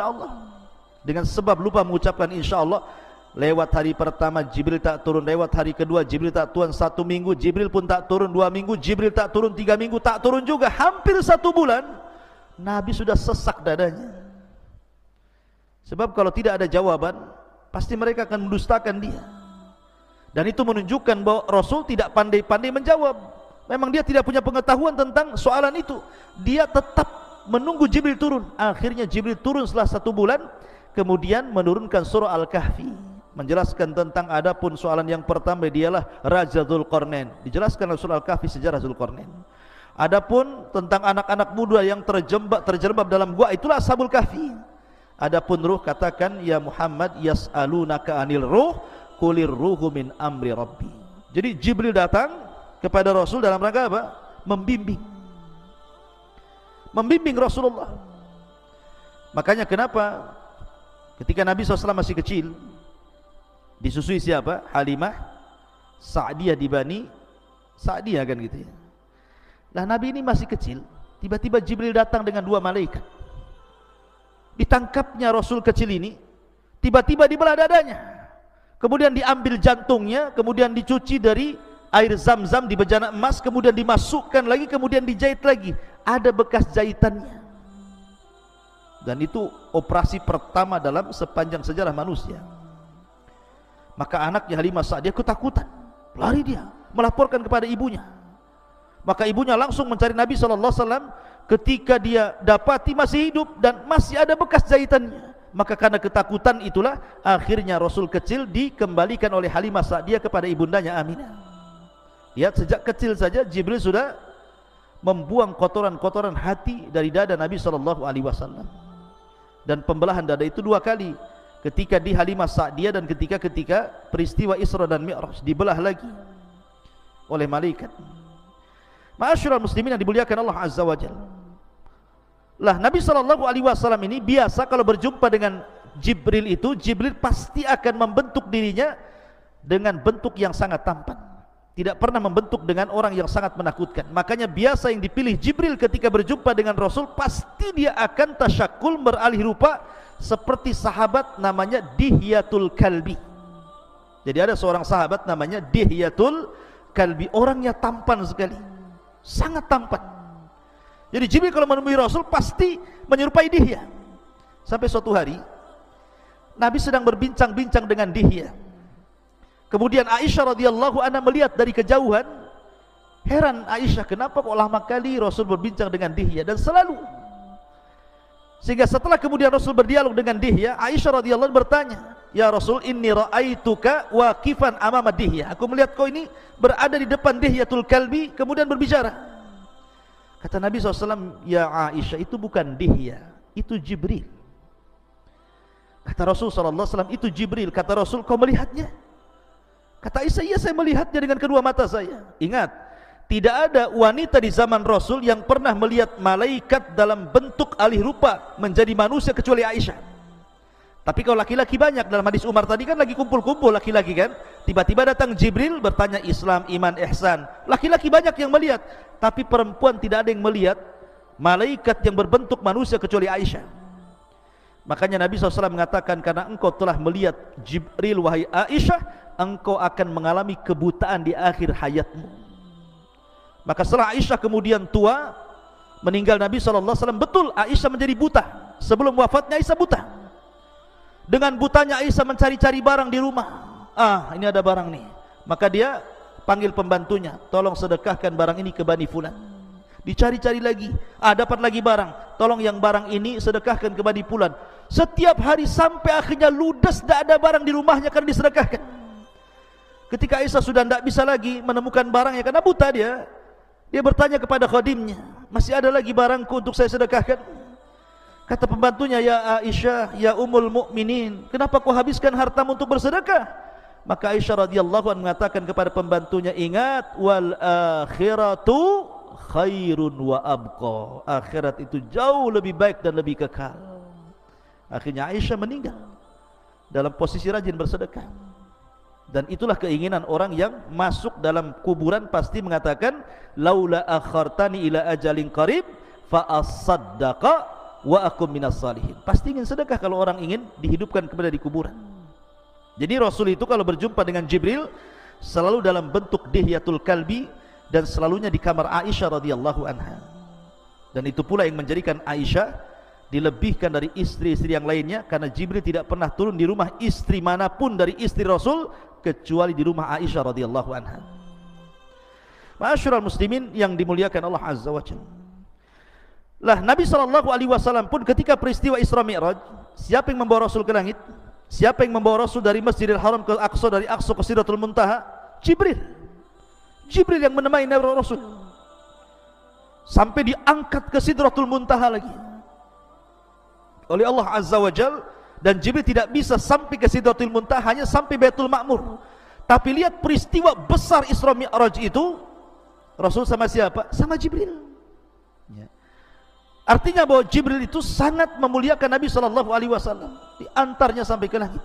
Allah. Dengan sebab lupa mengucapkan insya Allah, lewat hari pertama Jibril tak turun, lewat hari kedua Jibril tak turun, 1 minggu Jibril pun tak turun, 2 minggu Jibril tak turun, 3 minggu tak turun juga, hampir 1 bulan Nabi sudah sesak dadanya. Sebab kalau tidak ada jawaban, pasti mereka akan mendustakan dia. Dan itu menunjukkan bahwa Rasul tidak pandai-pandai menjawab. Memang dia tidak punya pengetahuan tentang soalan itu. Dia tetap menunggu Jibril turun. Akhirnya Jibril turun setelah 1 bulan, kemudian menurunkan surah Al-Kahfi. menjelaskan tentang adapun soalan yang pertama dialah Raja Dzulqarnain. Dijelaskan dalam surah Al-Kahfi sejarah Dzulqarnain. Adapun tentang anak-anak muda yang terjerembab dalam gua, itulah Ashabul Kahfi. Adapun ruh, katakan ya Muhammad, yas'alunaka 'anil ruh qulir ruhu min amri rabbi. Jadi Jibril datang kepada Rasul dalam rangka apa? Membimbing Rasulullah. Makanya kenapa ketika Nabi SAW masih kecil disusui siapa? Halimah Sa'diyah di Bani Sa'diyah, kan gitu ya. Lah Nabi ini masih kecil, tiba-tiba Jibril datang dengan 2 malaikat. Ditangkapnya Rasul kecil ini, tiba-tiba dibelah dadanya, kemudian diambil jantungnya, kemudian dicuci dari air zam-zam di bejana emas, kemudian dimasukkan lagi, kemudian dijahit lagi, ada bekas jahitannya. Dan itu operasi pertama dalam sepanjang sejarah manusia. Maka anaknya Halimah Sa'diyah ketakutan, lari dia melaporkan kepada ibunya. Maka ibunya langsung mencari Nabi SAW. Ketika dia dapati masih hidup dan masih ada bekas jahitannya, maka karena ketakutan itulah akhirnya Rasul kecil dikembalikan oleh Halimah Sa'diyah kepada ibundanya Aminah. Lihat, sejak kecil saja Jibril sudah membuang kotoran-kotoran hati dari dada Nabi SAW. Dan pembelahan dada itu 2 kali, ketika di Halimah Sa'diyah dan ketika peristiwa Isra dan Mi'raj, dibelah lagi oleh malaikat. Ma'asyiral muslimin yang dimuliakan Allah Azza wa Jalla. Lah Nabi SAW ini biasa kalau berjumpa dengan Jibril itu, Jibril pasti akan membentuk dirinya dengan bentuk yang sangat tampan. Tidak pernah membentuk dengan orang yang sangat menakutkan. Makanya biasa yang dipilih Jibril ketika berjumpa dengan Rasul, pasti dia akan tasyakul, beralih rupa seperti sahabat namanya Dihyatul Kalbi. Jadi ada seorang sahabat namanya Dihyatul Kalbi, orangnya tampan sekali, sangat tampan. Jadi Jibril kalau menemui Rasul pasti menyerupai Dihya. Sampai suatu hari Nabi sedang berbincang-bincang dengan Dihya. Kemudian Aisyah radhiyallahu anha melihat dari kejauhan. Heran Aisyah, kenapa kok lama kali Rasul berbincang dengan Dihya, dan selalu. Sehingga setelah kemudian Rasul berdialog dengan Dihya, Aisyah radhiyallahu anha bertanya, "Ya Rasul, inni ra'aituka waqifan amama Dihya." Aku melihat kau ini berada di depan Dihyatul Kalbi, kemudian berbicara. Kata Nabi SAW, "Ya Aisyah, itu bukan Dihya, itu Jibril." Kata Rasul SAW, "Itu Jibril." Kata Rasul, "Kau melihatnya?" Kata Aisyah, "Iya, saya melihatnya dengan kedua mata saya." Ingat, tidak ada wanita di zaman Rasul yang pernah melihat malaikat dalam bentuk alih rupa menjadi manusia kecuali Aisyah. Tapi kalau laki-laki banyak, dalam hadis Umar tadi kan lagi kumpul-kumpul laki-laki kan, tiba-tiba datang Jibril bertanya Islam, iman, ihsan. Laki-laki banyak yang melihat, tapi perempuan tidak ada yang melihat malaikat yang berbentuk manusia kecuali Aisyah. Makanya Nabi SAW mengatakan, karena engkau telah melihat Jibril wahai Aisyah, engkau akan mengalami kebutaan di akhir hayatmu. Maka setelah Aisyah kemudian tua, meninggal Nabi SAW, betul Aisyah menjadi buta. Sebelum wafatnya Aisyah buta. Dengan butanya Aisyah mencari-cari barang di rumah. Ini ada barang nih. Maka dia panggil pembantunya, tolong sedekahkan barang ini ke Bani Fulan. Dicari-cari lagi, dapat lagi barang, tolong yang barang ini sedekahkan ke Bani Fulan. Setiap hari sampai akhirnya ludes, tidak ada barang di rumahnya karena disedekahkan. Ketika Aisyah sudah tidak bisa lagi menemukan barangnya karena buta dia bertanya kepada khadimnya, "Masih ada lagi barangku untuk saya sedekahkan?" Kata pembantunya, "Ya Aisyah, ya Ummul Mukminin, kenapa kau habiskan hartamu untuk bersedekah?" Maka Aisyah radhiyallahu anha mengatakan kepada pembantunya, "Ingat, wal akhiratu khairun wa abqa." Akhirat itu jauh lebih baik dan lebih kekal. Akhirnya Aisyah meninggal dalam posisi rajin bersedekah. Dan itulah keinginan orang yang masuk dalam kuburan, pasti mengatakan, "Laula akhartani ila ajalin qarib fa asaddaqa wa akum minas salihin." Pasti ingin sedekah kalau orang ingin dihidupkan kembali di kuburan. Jadi Rasul itu kalau berjumpa dengan Jibril selalu dalam bentuk Dihyatul Kalbi, dan selalunya di kamar Aisyah radhiyallahu anha. Dan itu pula yang menjadikan Aisyah dilebihkan dari istri-istri yang lainnya, karena Jibril tidak pernah turun di rumah istri manapun dari istri Rasul kecuali di rumah Aisyah radhiyallahu anha. Ma'asyiral muslimin yang dimuliakan Allah Azza wa Jalla. Lah Nabi SAW pun ketika peristiwa Isra Mi'raj, siapa yang membawa Rasul ke langit? Siapa yang membawa Rasul dari Masjidil Haram ke Aqsa, dari Aqsa ke Sidratul Muntaha? Jibril. Jibril yang menemani Rasul sampai diangkat ke Sidratul Muntaha lagi oleh Allah Azza wa Jal. Dan Jibril tidak bisa sampai ke Sidratul Muntaha, hanya sampai Baitul Ma'mur. Tapi lihat peristiwa besar Isra Mi'raj itu, Rasul sama siapa? Sama Jibril. Ya. Artinya bahwa Jibril itu sangat memuliakan Nabi SAW, diantarnya sampai ke langit.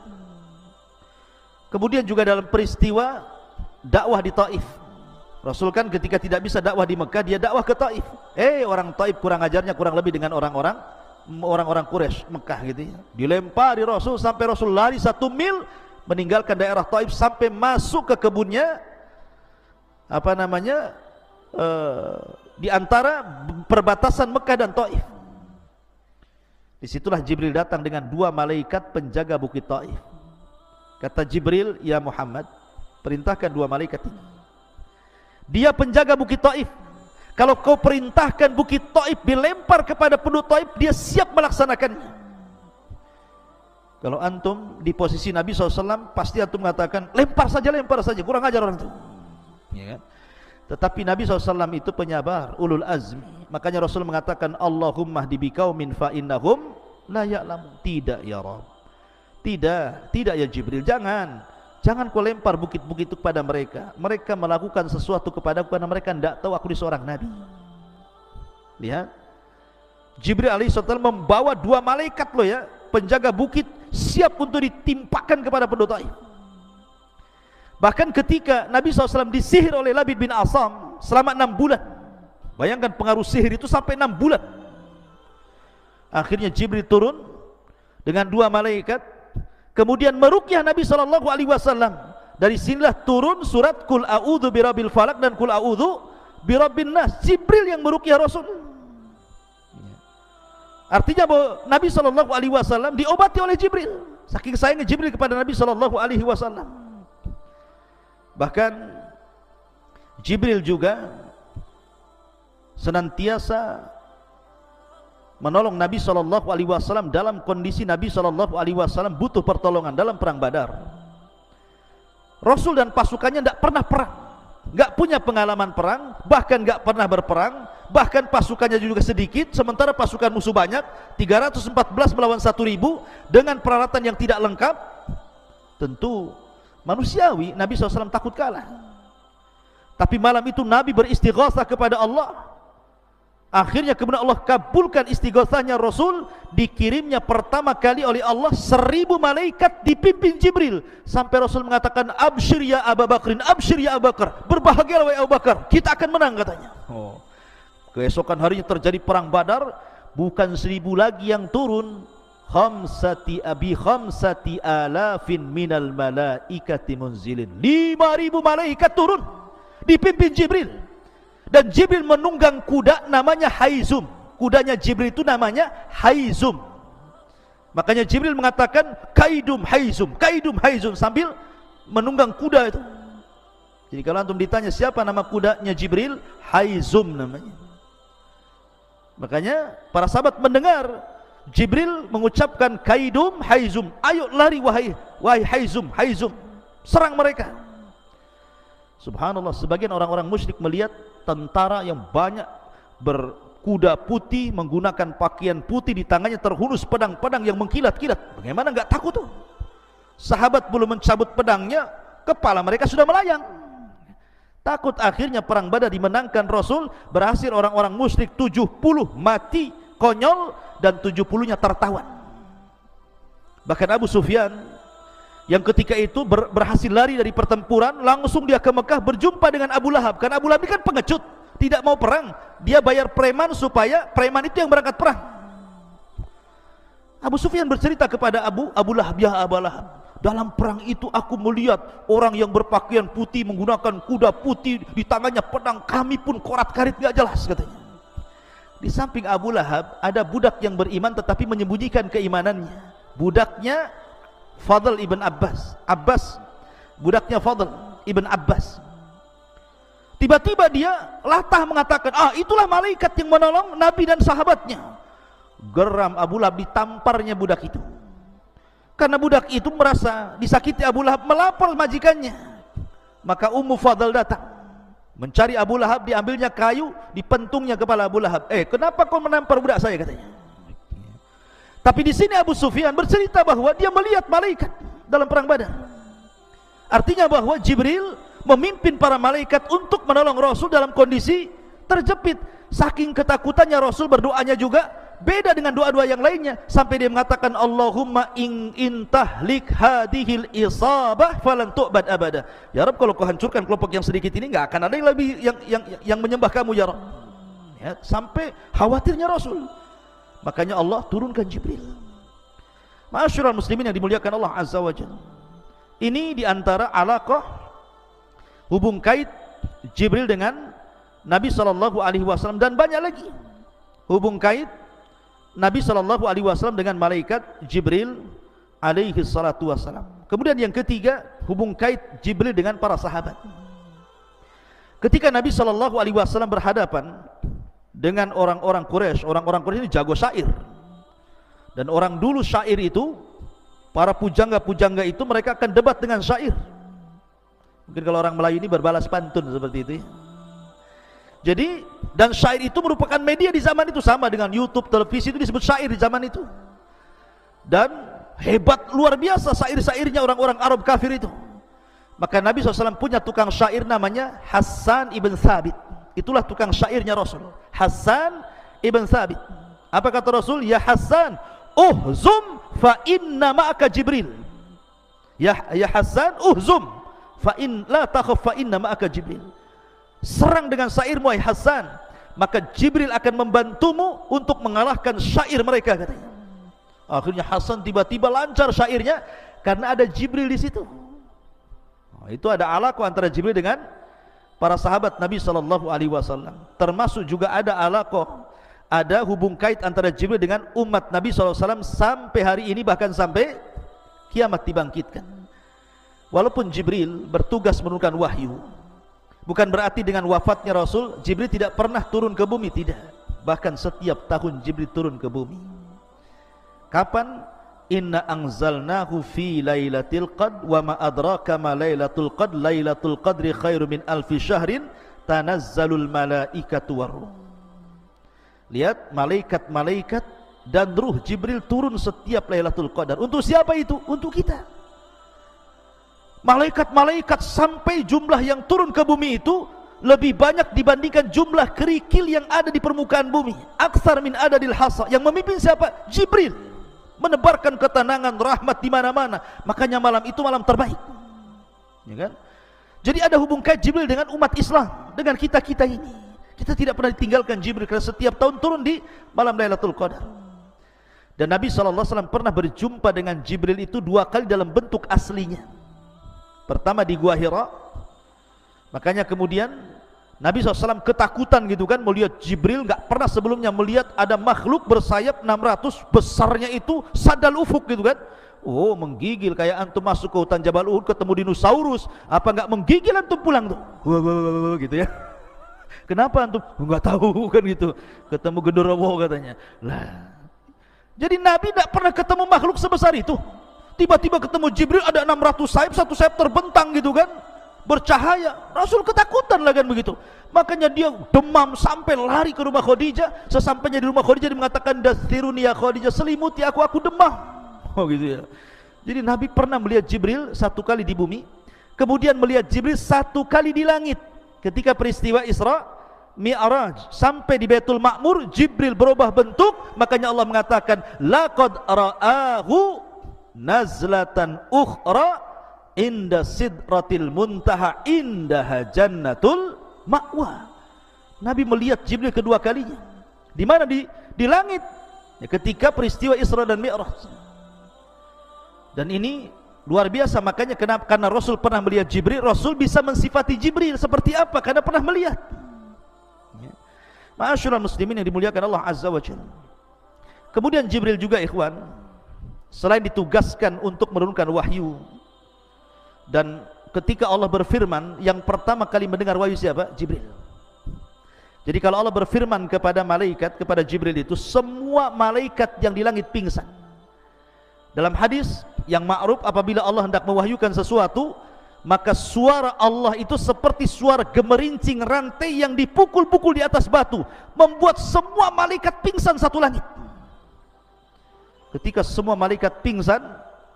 Kemudian juga dalam peristiwa dakwah di Taif, Rasul kan ketika tidak bisa dakwah di Mekah, dia dakwah ke Taif. Orang Taif kurang ajarnya kurang lebih dengan orang-orang Quraisy Mekah gitu ya. Dilempari Rasul sampai Rasul lari 1 mil meninggalkan daerah Taif sampai masuk ke kebunnya di antara perbatasan Mekah dan Taif. Disitulah Jibril datang dengan 2 malaikat penjaga bukit Taif. Kata Jibril, ya Muhammad, perintahkan 2 malaikat ini. Dia penjaga bukit Taif. Kalau kau perintahkan bukit Taif dilempar kepada penduduk Taif, dia siap melaksanakannya. Kalau antum di posisi Nabi SAW, pasti antum mengatakan lempar saja, kurang ajar orang itu, ya kan? Tetapi Nabi SAW itu penyabar, ulul azmi. Makanya Rasul mengatakan, Allahumma hdi biqaumin fa innahum la ya'lamun. Tidak ya Rabb, tidak ya Jibril, jangan kau lempar bukit-bukit itu kepada mereka. Mereka melakukan sesuatu kepadaku karena mereka tidak tahu aku ini seorang Nabi. Lihat, Jibril alaihissalam membawa 2 malaikat loh ya, penjaga bukit, siap untuk ditimpakan kepada penduduk Taif. Bahkan ketika Nabi SAW disihir oleh Labid bin Asam selama 6 bulan. Bayangkan pengaruh sihir itu sampai 6 bulan. Akhirnya Jibril turun dengan 2 malaikat, kemudian meruqyah Nabi SAW. Dari sinilah turun surat Qul a'udzu birabbil falaq dan Qul a'udzu birabbin nas. Jibril yang meruqyah Rasul. Artinya bahwa Nabi SAW diobati oleh Jibril. Saking sayangnya Jibril kepada Nabi SAW. Bahkan Jibril juga senantiasa menolong Nabi SAW dalam kondisi Nabi SAW butuh pertolongan dalam perang Badar. Rasul dan pasukannya tidak pernah perang, nggak punya pengalaman perang, bahkan nggak pernah berperang, bahkan pasukannya juga sedikit, sementara pasukan musuh banyak, 314 melawan 1000 dengan peralatan yang tidak lengkap. Tentu manusiawi Nabi SAW takut kalah. Tapi malam itu Nabi beristighatsah kepada Allah. Akhirnya kemudian Allah kabulkan istighatsahnya Rasul. Dikirimnya pertama kali oleh Allah 1000 malaikat dipimpin Jibril, sampai Rasul mengatakan, absyir ya Abu Bakrin, absyir ya Abu Bakar, berbahagialah wahai Abu Bakar, kita akan menang katanya. Keesokan harinya terjadi perang Badar. Bukan 1000 lagi yang turun, khamsati alafin minal malaikati munzilin. 5000 malaikat turun dipimpin Jibril. Dan Jibril menunggang kuda namanya Haizum. Kudanya Jibril itu namanya Haizum. Makanya Jibril mengatakan kaidum Haizum sambil menunggang kuda itu. Jadi kalau antum ditanya siapa nama kudanya Jibril, Haizum namanya. Makanya para sahabat mendengar Jibril mengucapkan kaidum Haizum, ayo lari wahai Haizum, serang mereka. Subhanallah, sebagian orang-orang musyrik melihat tentara yang banyak berkuda putih, menggunakan pakaian putih, di tangannya terhunus pedang-pedang yang mengkilat-kilat. Bagaimana enggak takut tuh? Sahabat belum mencabut pedangnya, kepala mereka sudah melayang. Takut. Akhirnya perang Badar dimenangkan Rasul, berhasil orang-orang musyrik 70 mati konyol dan 70-nya tertawan. Bahkan Abu Sufyan yang ketika itu berhasil lari dari pertempuran, langsung dia ke Mekah berjumpa dengan Abu Lahab. Karena Abu Lahab ini kan pengecut, tidak mau perang. Dia bayar preman supaya preman itu yang berangkat perang. Abu Sufyan bercerita kepada Abu Lahab, ya Abu Lahab, dalam perang itu aku melihat orang yang berpakaian putih menggunakan kuda putih, di tangannya pedang, kami pun korat-karit gak jelas katanya. Di samping Abu Lahab ada budak yang beriman tetapi menyembunyikan keimanannya. Budaknya Fadl ibn Abbas, budaknya Fadl ibn Abbas. Tiba-tiba dia latah mengatakan, itulah malaikat yang menolong Nabi dan sahabatnya. Geram Abu Lahab, ditamparnya budak itu. Karena budak itu merasa disakiti Abu Lahab, melapor majikannya. Maka Ummu Fadl datang mencari Abu Lahab, diambilnya kayu, dipentungnya kepala Abu Lahab. Kenapa kau menampar budak saya, katanya. Tapi di sini Abu Sufyan bercerita bahwa dia melihat malaikat dalam perang Badar. Artinya bahwa Jibril memimpin para malaikat untuk menolong Rasul dalam kondisi terjepit. Saking ketakutannya Rasul, berdoanya juga beda dengan doa-doa yang lainnya, sampai dia mengatakan Allahumma in tahlik hadhil isabah falan tu'bad abada. Ya Rabb, kalau kau hancurkan kelompok yang sedikit ini, enggak akan ada yang lebih yang menyembah kamu ya Rabb. Ya, sampai khawatirnya Rasul. Makanya Allah turunkan Jibril. Ma'asyiral muslimin yang dimuliakan Allah Azza wa Jalla. Ini diantara alaqah hubung kait Jibril dengan Nabi SAW, dan banyak lagi hubung kait Nabi SAW dengan malaikat Jibril alaihi salatu wassalam. Kemudian yang ketiga, hubung kait Jibril dengan para sahabat. Ketika Nabi SAW berhadapan dengan orang-orang Quraisy, orang-orang Quraisy ini jago syair. Dan orang dulu syair itu, para pujangga-pujangga itu, mereka akan debat dengan syair. Mungkin kalau orang Melayu ini berbalas pantun seperti itu ya. Jadi, dan syair itu merupakan media di zaman itu, sama dengan YouTube, televisi, itu disebut syair di zaman itu. Dan hebat luar biasa syair-syairnya orang-orang Arab kafir itu. Maka Nabi SAW punya tukang syair namanya Hassan ibn Thabit. Itulah tukang syairnya Rasul, Hassan ibn Thabit. Apa kata Rasul? Ya Hassan, uhzum fa inna ma'aka Jibril. Ya Hassan, uhzum fa in la takhaf fa inna ma'aka Jibril. Serang dengan syairmu wahai Hassan, maka Jibril akan membantumu untuk mengalahkan syair mereka, katanya. Akhirnya Hassan tiba-tiba lancar syairnya karena ada Jibril di situ. Itu ada alaqah antara Jibril dengan para sahabat Nabi SAW. Termasuk juga ada alaqah, ada hubung kait antara Jibril dengan umat Nabi SAW sampai hari ini, bahkan sampai kiamat dibangkitkan. Walaupun Jibril bertugas menurunkan wahyu, bukan berarti dengan wafatnya Rasul Jibril tidak pernah turun ke bumi, tidak. Bahkan setiap tahun Jibril turun ke bumi. Kapan? Inna anzalnahu fi lailatul qad wa ma adraka ma lailatul qad, lailatul qadri khairu min alfi syahrin tanazzalul malaikatu war ruh. Lihat, malaikat-malaikat dan ruh Jibril turun setiap Lailatul Qadar. Untuk siapa itu? Untuk kita. Malaikat-malaikat sampai jumlah yang turun ke bumi itu lebih banyak dibandingkan jumlah kerikil yang ada di permukaan bumi. Aktsar min adadil hasa. Yang memimpin siapa? Jibril. Menebarkan ketenangan, rahmat di mana-mana. Makanya malam itu malam terbaik. Ya kan? Jadi ada hubung kait Jibril dengan umat Islam, dengan kita-kita ini. Kita tidak pernah ditinggalkan Jibril, karena setiap tahun turun di malam Lailatul Qadar. Dan Nabi SAW pernah berjumpa dengan Jibril itu 2 kali dalam bentuk aslinya. Pertama di Gua Hira. Makanya kemudian Nabi SAW ketakutan gitu kan, melihat Jibril. Gak pernah sebelumnya melihat ada makhluk bersayap 600, besarnya itu sadal ufuk gitu kan. Oh, menggigil, kayak antum masuk ke hutan Jabal Uhud ketemu dinosaurus, apa gak menggigil antum pulang tuh? Wah, gitu ya. Kenapa antum? Enggak tahu kan gitu. Ketemu genderuwo katanya. Lah. Jadi Nabi tidak pernah ketemu makhluk sebesar itu. Tiba-tiba ketemu Jibril, ada 600 sayap, satu sayap terbentang gitu kan, bercahaya. Rasul ketakutan lah kan begitu. Makanya dia demam sampai lari ke rumah Khadijah. Sesampainya di rumah Khadijah dia mengatakan, "Dathiruni ya Khadijah, selimuti aku demam." Oh gitu ya. Jadi Nabi pernah melihat Jibril 1 kali di bumi, kemudian melihat Jibril 1 kali di langit. Ketika peristiwa Isra Mi'raj sampai di Baitul Ma'mur, Jibril berubah bentuk. Makanya Allah mengatakan, laqad ra'ahu nazlatan ukhra inda sidratil muntaha indaha jannatul ma'wa. Nabi melihat Jibril kedua kalinya. Di mana? Di langit. Ya, ketika peristiwa Isra dan Mi'raj. Dan ini luar biasa. Makanya kenapa? Karena Rasul pernah melihat Jibril, Rasul bisa mensifati Jibril seperti apa? Karena pernah melihat. Ma'asyiral muslimin yang dimuliakan Allah Azza wa Jalla. Kemudian Jibril juga ikhwan, selain ditugaskan untuk menurunkan wahyu, dan ketika Allah berfirman, yang pertama kali mendengar wahyu siapa? Jibril. Jadi kalau Allah berfirman kepada malaikat, kepada Jibril itu, semua malaikat yang di langit pingsan. Dalam hadis yang ma'ruf, apabila Allah hendak mewahyukan sesuatu, maka suara Allah itu seperti suara gemerincing rantai yang dipukul-pukul di atas batu, membuat semua malaikat pingsan satu langit. Ketika semua malaikat pingsan,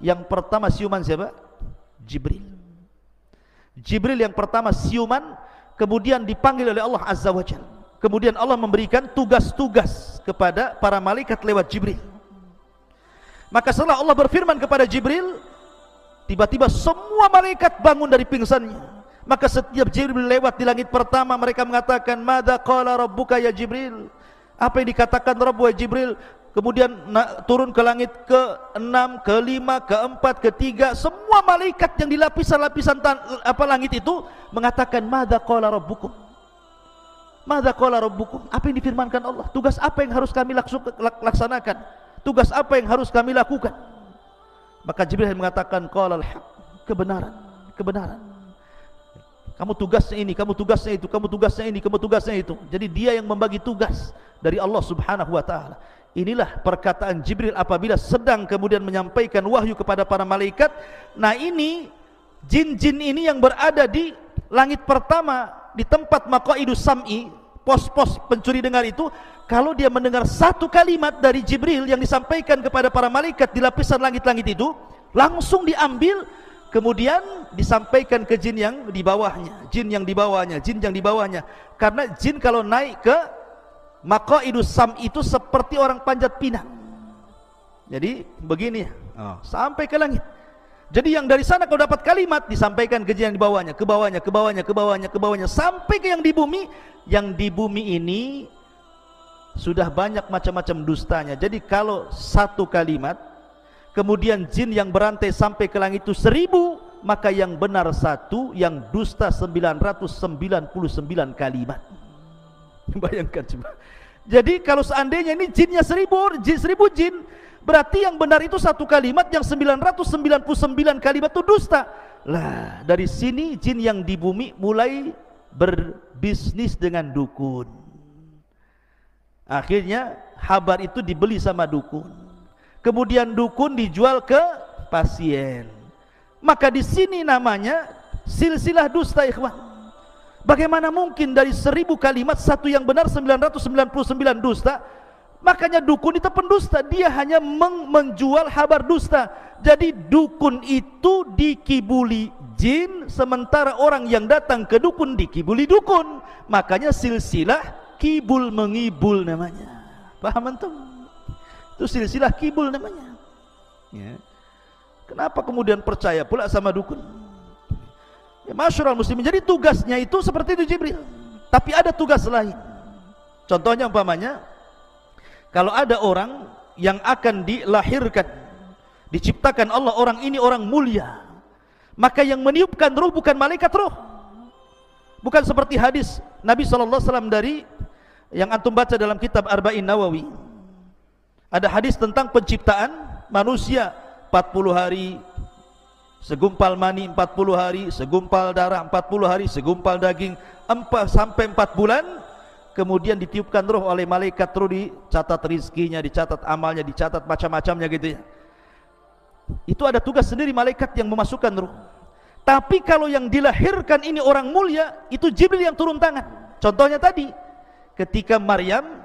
yang pertama siuman siapa? Jibril. Jibril yang pertama siuman, kemudian dipanggil oleh Allah Azza wa Jalla. Kemudian Allah memberikan tugas-tugas kepada para malaikat lewat Jibril. Maka setelah Allah berfirman kepada Jibril, tiba-tiba semua malaikat bangun dari pingsannya. Maka setiap Jibril lewat di langit pertama, mereka mengatakan, "Madza qala rabbuka ya Jibril?" Apa yang dikatakan Rabb wahai Jibril? Kemudian turun ke langit ke-6, ke-5, ke-4, ke-3, semua malaikat yang di lapisan-lapisan langit itu mengatakan, "Madza qala rabbukum?" Madza qala rabbukum? Apa yang difirmankan Allah? Tugas apa yang harus kami laksanakan? Tugas apa yang harus kami lakukan? Maka Jibril mengatakan, qala al-haq, kebenaran, kebenaran. Kamu tugasnya ini, kamu tugasnya itu, kamu tugasnya ini, kamu tugasnya itu. Jadi dia yang membagi tugas dari Allah Subhanahu wa taala. Inilah perkataan Jibril apabila sedang kemudian menyampaikan wahyu kepada para malaikat. Nah, ini jin-jin ini yang berada di langit pertama, di tempat maqaidus sam'i, pos-pos pencuri dengar itu, kalau dia mendengar satu kalimat dari Jibril yang disampaikan kepada para malaikat di lapisan langit-langit itu, langsung diambil, kemudian disampaikan ke jin yang di bawahnya, jin yang di bawahnya, jin yang di bawahnya. Karena jin kalau naik ke maqaidus sam itu seperti orang panjat pinang. Jadi begini, sampai ke langit. Jadi yang dari sana kalau dapat kalimat, disampaikan ke jin yang di bawahnya, ke bawahnya, ke bawahnya, ke bawahnya, ke bawahnya, sampai ke yang di bumi. Yang di bumi ini sudah banyak macam-macam dustanya. Jadi kalau satu kalimat, kemudian jin yang berantai sampai ke langit itu 1000, maka yang benar satu, yang dusta 999 kalimat. Bayangkan coba. Jadi kalau seandainya ini jinnya 1000 jin, berarti yang benar itu satu kalimat, yang 999 kalimat itu dusta. Lah, dari sini jin yang di bumi mulai berbisnis dengan dukun. Akhirnya habar itu dibeli sama dukun. Kemudian dukun dijual ke pasien. Maka di sini namanya silsilah dusta, ikhwan. Bagaimana mungkin dari 1000 kalimat satu yang benar, 999 dusta? Makanya dukun itu pendusta, dia hanya menjual kabar dusta. Jadi dukun itu dikibuli jin, sementara orang yang datang ke dukun dikibuli dukun. Makanya silsilah kibul mengibul namanya. Paham antum? Itu silsilah kibul namanya. Ya. Kenapa kemudian percaya pula sama dukun? Ya, masyarul muslimin. Jadi tugasnya itu seperti itu Jibril. Tapi ada tugas lain. Contohnya umpamanya, kalau ada orang yang akan dilahirkan, diciptakan Allah, orang ini orang mulia, maka yang meniupkan ruh bukan malaikat ruh. Bukan seperti hadis Nabi SAW dari yang antum baca dalam kitab Arba'in Nawawi. Ada hadis tentang penciptaan manusia, 40 hari segumpal mani, 40 hari segumpal darah, 40 hari segumpal daging, 4 bulan, kemudian ditiupkan roh oleh malaikat, roh dicatat rizkinya, dicatat amalnya, dicatat macam-macamnya gitu ya. Itu ada tugas sendiri malaikat yang memasukkan roh. Tapi kalau yang dilahirkan ini orang mulia, itu Jibril yang turun tangan. Contohnya tadi, ketika Maryam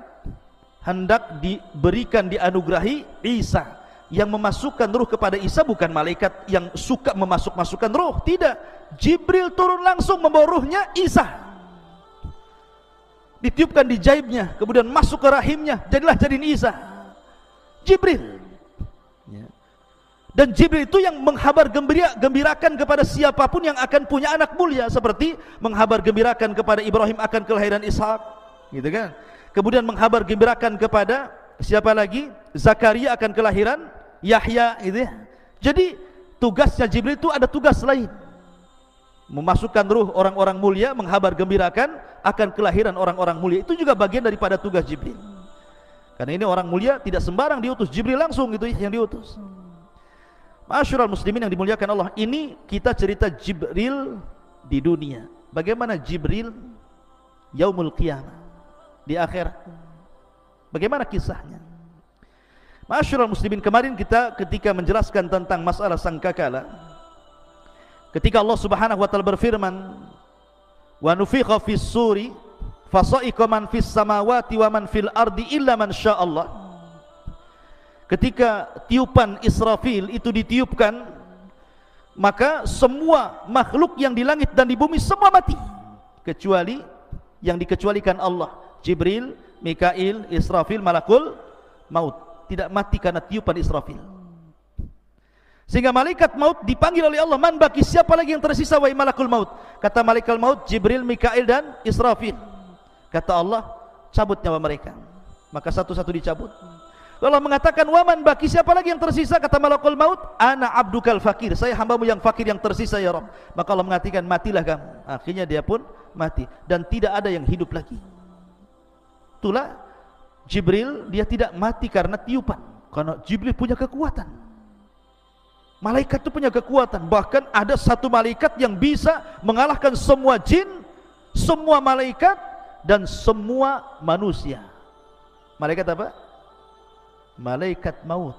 hendak diberikan, dianugerahi Isa, yang memasukkan ruh kepada Isa bukan malaikat yang suka memasukkan ruh, tidak. Jibril turun langsung membawa ruhnya Isa, ditiupkan di jaibnya, kemudian masuk ke rahimnya, jadiin Isa. Jibril. Dan Jibril itu yang menghabar gembirakan kepada siapapun yang akan punya anak mulia, seperti menghabar gembirakan kepada Ibrahim akan kelahiran Ishak, gitu kan. Kemudian menghabar gembirakan kepada siapa lagi? Zakaria akan kelahiran Yahya, gitu ya. Jadi tugasnya Jibril itu ada tugas lain, memasukkan ruh orang-orang mulia, menghabar gembirakan akan kelahiran orang-orang mulia. Itu juga bagian daripada tugas Jibril. Karena ini orang mulia, tidak sembarang diutus, Jibril langsung gitu yang diutus. Masyarul muslimin yang dimuliakan Allah, ini kita cerita Jibril di dunia. Bagaimana Jibril yaumul qiyamah, di akhirat? Bagaimana kisahnya? Ma'asyiral muslimin, kemarin kita ketika menjelaskan tentang masalah sangkakala, ketika Allah Subhanahu wa taala berfirman, "Wa nufikha fis suri fasa'iqa man fis samawati wa man fil ardi illa man sya'allah." Ketika tiupan Israfil itu ditiupkan, maka semua makhluk yang di langit dan di bumi semua mati, kecuali yang dikecualikan Allah. Jibril, Mikail, Israfil, malakul maut tidak mati karena tiupan Israfil. Sehingga malaikat maut dipanggil oleh Allah, "Man baki, siapa lagi yang tersisa wahai malakul maut?" Kata malaikat maut, Jibril, Mikail dan Israfil. Kata Allah, cabut nyawa mereka. Maka satu-satu dicabut. Allah mengatakan, "Wa man baki, siapa lagi yang tersisa?" Kata malakul maut, "Ana abdukal fakir, saya hambamu yang fakir yang tersisa ya Rabb." Maka Allah mengatakan, "Matilah kamu." Akhirnya dia pun mati dan tidak ada yang hidup lagi. Itulah Jibril, dia tidak mati karena tiupan, karena Jibril punya kekuatan. Malaikat itu punya kekuatan. Bahkan ada satu malaikat yang bisa mengalahkan semua jin, semua malaikat, dan semua manusia. Malaikat apa? Malaikat maut.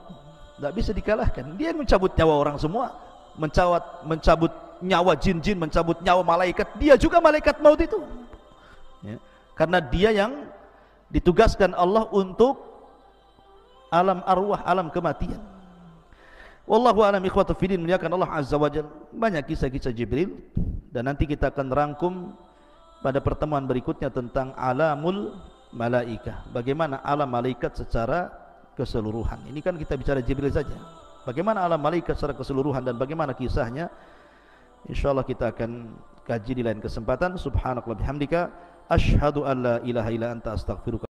Tidak bisa dikalahkan. Dia mencabut nyawa orang semua, mencabut nyawa jin-jin, mencabut nyawa malaikat. Dia juga malaikat maut itu, ya. Karena dia yang ditugaskan Allah untuk alam arwah, alam kematian. Wallahu a'lam ikhwatu fiddin, muliakan Allah azza wajalla. Banyak kisah-kisah Jibril, dan nanti kita akan rangkum pada pertemuan berikutnya tentang alamul malaikah, bagaimana alam malaikat secara keseluruhan. Ini kan kita bicara Jibril saja. Bagaimana alam malaikat secara keseluruhan dan bagaimana kisahnya, insyaallah kita akan kaji di lain kesempatan. Subhanakallah bihamdika, asyhadu an la ilaha illa anta, astaghfiruka.